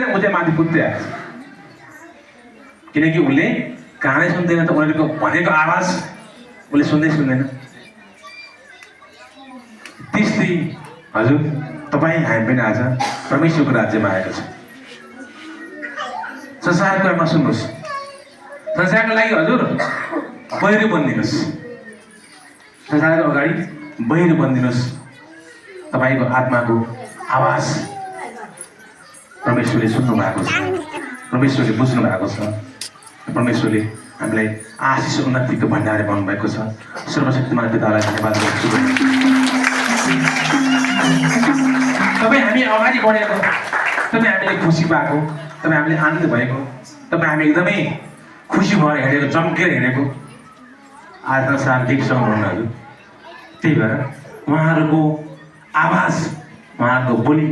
ऊ चाहिँ माथि कुद्दै आएको छ किनकि उसले कानै सुन्दैन त उनीहरूको भनेको आवाज उसले सुन्दैन त्यस्तै हजुर तपाईँ हामी पनि आज परमेश्वरको राज्यमा आएको छ संसारको बारेमा सुन्नुहोस् संसारको लागि हजुर बहिरो बनिदिनुहोस् संसारको अगाडि बहिरो बनिदिनुहोस् तपाईँको आत्माको आवाज परमेश्वरले सुन्नु भएको छ परमेश्वरले बुझ्नु भएको छ परमेश्वरले हामीलाई आशिष उन्नतिको भण्डार बनाउनु भएको छ सर्वशक्तिमान पितालाई धन्यवाद गर्छु तपाईँ हामी अगाडि बढेको तपाईँ हामीले खुसी पाएको तपाईँ हामीले आनन्द भएको तपाईँ हामी एकदमै खुसी भएर हिँडेको चम्केर हिँडेको आज शान्तिक सक्नुहुन्न त्यही भएर उहाँहरूको आवाज उहाँहरूको बोली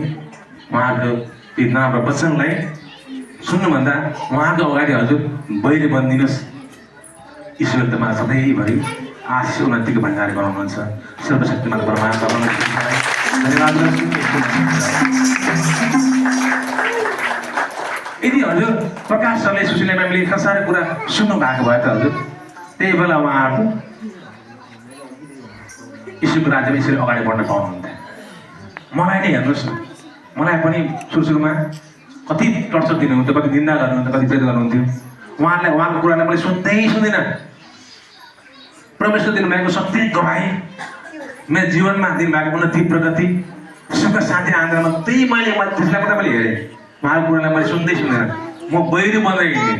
उहाँहरूको ती नराम्रो वचनलाई सुन्नुभन्दा उहाँको अगाडि हजुर बहिरो बनिदिनुहोस् ईश्वर तपाईँ सधैँभरि आशिष उन्नतिको भण्डार गराउनुहुन्छ सर्वशक्तिमान परमात्मा धन्यवाद गर्छु यदि हजुर प्रकाश सरले सुशीला म्यामले सारा कुरा सुन्नु भएको भए त हजुर त्यही बेला उहाँहरू ईश्वरको राज्यमा यसरी अगाडि बढ्न पाउनुहुन्थ्यो मलाई नै हेर्नुहोस् न मलाई पनि सुरुमा कति टर्चर दिनुहुन्थ्यो कति निन्दा गर्नुहुन्थ्यो कति प्रेत गर्नुहुन्थ्यो उहाँको कुरालाई मैले सुन्दिनँ परमेश्वर दिनुभएको सत्य गवाई मेरो जीवनमा दिनुभएको उन्नति प्रगति सुख शान्ति आनन्दमा त्यही त्यसलाई मात्रै मैले हेरेँ उहाँको कुरालाई मैले सुन्दैन म बहिरो बन्दै हिँडेँ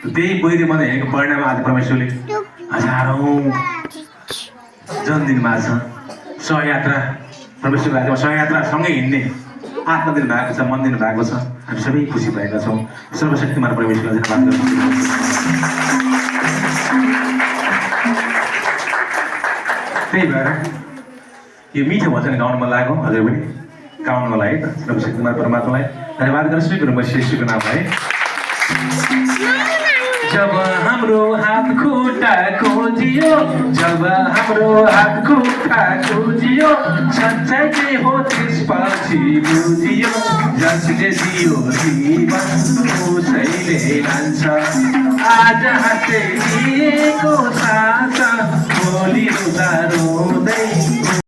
त्यही बहिरो बन्दै हिँडेको परिणाम आज परमेश्वरले हजारौँ जन दिनुभएको छ सहयात्रा परमेश्वरको राज्यमा सहयात्रासँगै हिँड्ने आत्मा दिनु भएको छ मन दिनु भएको छ हामी सबै खुसी भएका छौँ सर्वशक्तिमान परमेश्वरलाई धन्यवाद गर्छु त्यही भएर यो मिठो वचन गाउनु मन लाग्यो हजुर पनि गाउनु मलाई है त सर्वशक्तिमान परमात्मालाई धन्यवाद गर्छु श्रीको नाम है जब हाम्रो हात खुट्टा खोजियो जब हाम्रो हात खुट्टा खोजियो सच्चाइ के हो त्यसपछि बुझियो जसले दियो जीवन उसैले लान्छ आज हाँसेको साथ भोलि रुँदा रोँदै